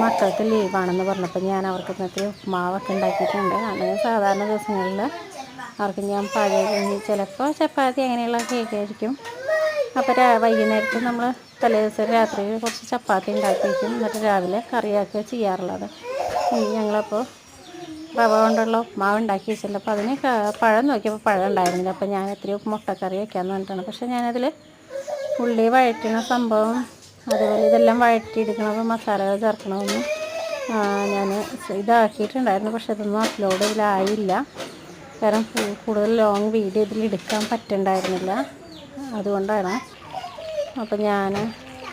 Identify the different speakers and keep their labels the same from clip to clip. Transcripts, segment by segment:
Speaker 1: മക്കൾക്ക് ലീവാണെന്ന് പറഞ്ഞപ്പോൾ ഞാൻ അവർക്ക് ഇന്നത്തെ ഉപ്മാവൊക്കെ ഉണ്ടാക്കിയിട്ടുണ്ട്. അല്ലെങ്കിൽ സാധാരണ ദിവസങ്ങളിൽ അവർക്ക് ഞാൻ പഴയ ചിലപ്പോൾ ചപ്പാത്തി അങ്ങനെയുള്ള കേക്കായിരിക്കും. അപ്പോൾ വൈകുന്നേരത്ത് നമ്മൾ തലേ ദിവസം രാത്രി കുറച്ച് ചപ്പാത്തി ഉണ്ടാക്കി വയ്ക്കും. എന്നിട്ട് രാവിലെ കറിയാക്കുക ചെയ്യാറുള്ളത്. ഞങ്ങളപ്പോൾ റവ കൊണ്ടുള്ള ഉപ്മാവ് ഉണ്ടാക്കി വെച്ചിട്ടുണ്ട്. അപ്പോൾ അതിന് പഴം നോക്കിയപ്പോൾ പഴം ഉണ്ടായിരുന്നില്ല. അപ്പോൾ ഞാൻ എത്രയോ മുട്ടക്കറി വയ്ക്കാമെന്ന് പറഞ്ഞിട്ടാണ്. പക്ഷേ ഞാനതിൽ ഉള്ളി വഴറ്റുന്ന സംഭവം, അതുപോലെ ഇതെല്ലാം വഴറ്റിയെടുക്കണത്, മസാലകൾ ചേർക്കണമെന്നും ഞാൻ ഇതാക്കിയിട്ടുണ്ടായിരുന്നു. പക്ഷെ ഇതൊന്നും അപ്ലോഡ് ഇതിലായില്ല. കാരണം കൂടുതൽ ലോങ് വീഡിയോ ഇതിലെടുക്കാൻ പറ്റുന്നുണ്ടായിരുന്നില്ല. അതുകൊണ്ടാണ്. അപ്പോൾ ഞാൻ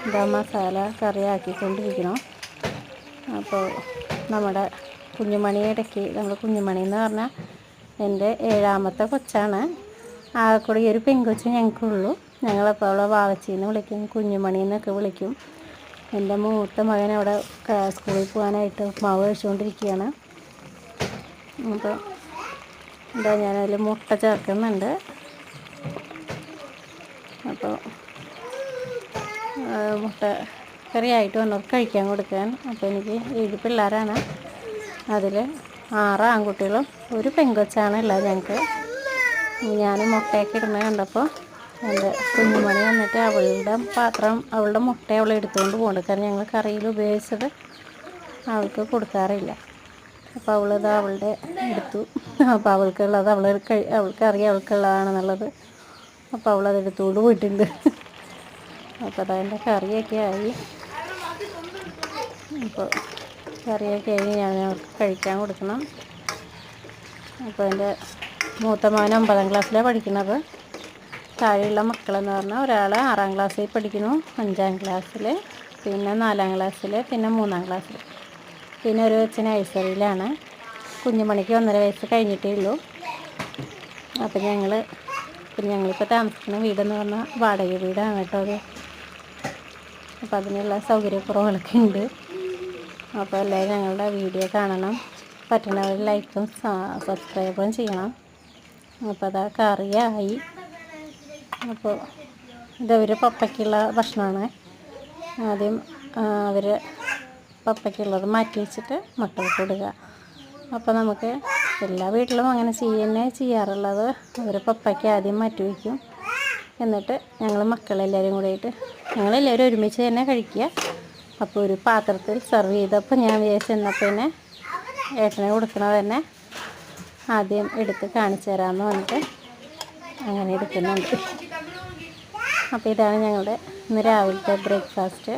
Speaker 1: ഇതാ മസാല കറിയാക്കിക്കൊണ്ടിരിക്കണം. അപ്പോൾ നമ്മുടെ കുഞ്ഞുമണി ഇടയ്ക്ക്, നമ്മൾ കുഞ്ഞുമണി എന്ന് പറഞ്ഞാൽ എൻ്റെ 7ാമത്തെ കൊച്ചാണ്. ആകെക്കൂടി ഒരു പെൺകൊച്ച് ഞങ്ങൾക്കുള്ളൂ. ഞങ്ങളപ്പോൾ അവളെ വാവച്ചിന്ന് വിളിക്കും, കുഞ്ഞുമണി എന്നൊക്കെ വിളിക്കും. എൻ്റെ മൂത്ത മകൻ അവിടെ സ്കൂളിൽ പോകാനായിട്ട് ഉപ്മാവ് കഴിച്ചുകൊണ്ടിരിക്കുകയാണ്. അപ്പോൾ എന്താ ഞാനതിൽ മുട്ട ചേർക്കുന്നുണ്ട്. അപ്പോൾ മുട്ട കറിയായിട്ട് വന്നവർക്ക് കഴിക്കാൻ കൊടുക്കാൻ. അപ്പോൾ എനിക്ക് 7 പിള്ളേരാണ്. അതിൽ 6 ആൺകുട്ടികളും ഒരു പെൺകൊച്ചാണ് ഉള്ളത് ഞങ്ങൾക്ക്. ഞാൻ മുട്ടയൊക്കെ ഇടുന്നത് കണ്ടപ്പോൾ എൻ്റെ കുഞ്ഞുമണി വന്നിട്ട് അവളുടെ പാത്രം, അവളുടെ മുട്ട അവൾ എടുത്തുകൊണ്ട് പോകുന്നുണ്ട്. കാരണം ഞങ്ങൾ കറിയിൽ ഉപയോഗിച്ചത് അവൾക്ക് കൊടുക്കാറില്ല. അപ്പോൾ അവളത് അവളുടെ എടുത്തു. അപ്പോൾ അവൾക്കുള്ളത് അവൾക്കറിയാം അവൾക്കുള്ളതാണെന്നുള്ളത്. അപ്പോൾ അവളത് എടുത്തുകൊണ്ട് പോയിട്ടുണ്ട്. അപ്പോൾ അതതിൻ്റെ കറിയൊക്കെ ആയി. അപ്പോൾ കറിയൊക്കെ ആയി ഞാൻ അവർക്ക് കഴിക്കാൻ കൊടുക്കണം. അപ്പോൾ എൻ്റെ മൂത്ത മോൻ 9ാം ക്ലാസ്സിലാണ് പഠിക്കുന്നത്. താഴെയുള്ള മക്കളെന്ന് പറഞ്ഞാൽ ഒരാൾ 6ാം ക്ലാസ്സിൽ പഠിക്കുന്നു, 5ാം ക്ലാസ്സിൽ, പിന്നെ 4ാം ക്ലാസ്സിൽ, പിന്നെ 3ാം ക്ലാസ്സിൽ, പിന്നെ ഒരു കൊച്ചിന് നഴ്സറിയിലാണ്. കുഞ്ഞുമണിക്ക് 1.5 വയസ്സ് കഴിഞ്ഞിട്ടേ ഉള്ളൂ. അപ്പം ഞങ്ങളിപ്പോൾ താമസിക്കുന്ന വീടെന്ന് പറഞ്ഞാൽ വാടക വീടാണ് കേട്ടോ അത്. അപ്പോൾ അതിനുള്ള സൗകര്യക്കുറവുകളൊക്കെ ഉണ്ട്. അപ്പോൾ എല്ലാവരും ഞങ്ങളുടെ വീഡിയോ കാണണം. പറ്റുന്നവർ ലൈക്കും സബ്സ്ക്രൈബും ചെയ്യണം. അപ്പോൾ അതാ കറിയായി. അപ്പോൾ ഇതവർ പപ്പയ്ക്കുള്ള ഭക്ഷണമാണ്. ആദ്യം അവർ പപ്പയ്ക്കുള്ളത് മാറ്റി വെച്ചിട്ട് മക്കൾക്ക് കൊടുക്കുക. അപ്പോൾ നമുക്ക് എല്ലാ വീട്ടിലും അങ്ങനെ ചെയ്യാറുള്ളത്. അവർ പപ്പയ്ക്ക് ആദ്യം മാറ്റി വയ്ക്കും. എന്നിട്ട് ഞങ്ങൾ മക്കളെല്ലാവരും കൂടിയിട്ട് ഞങ്ങളെല്ലാവരും ഒരുമിച്ച് തന്നെ കഴിക്കുക. അപ്പോൾ ഒരു പാത്രത്തിൽ സെർവ് ചെയ്തപ്പോൾ ഞാൻ വിചാരിച്ചെന്നപ്പോൾ തന്നെ ഏട്ടനെ കൊടുക്കണത് തന്നെ ആദ്യം എടുത്ത് കാണിച്ചു തരാമെന്ന് പറഞ്ഞിട്ട് അങ്ങനെ എടുക്കുന്നുണ്ട്. അപ്പോൾ ഇതാണ് ഞങ്ങളുടെ ഇന്ന് രാവിലത്തെ ബ്രേക്ക്ഫാസ്റ്റ്.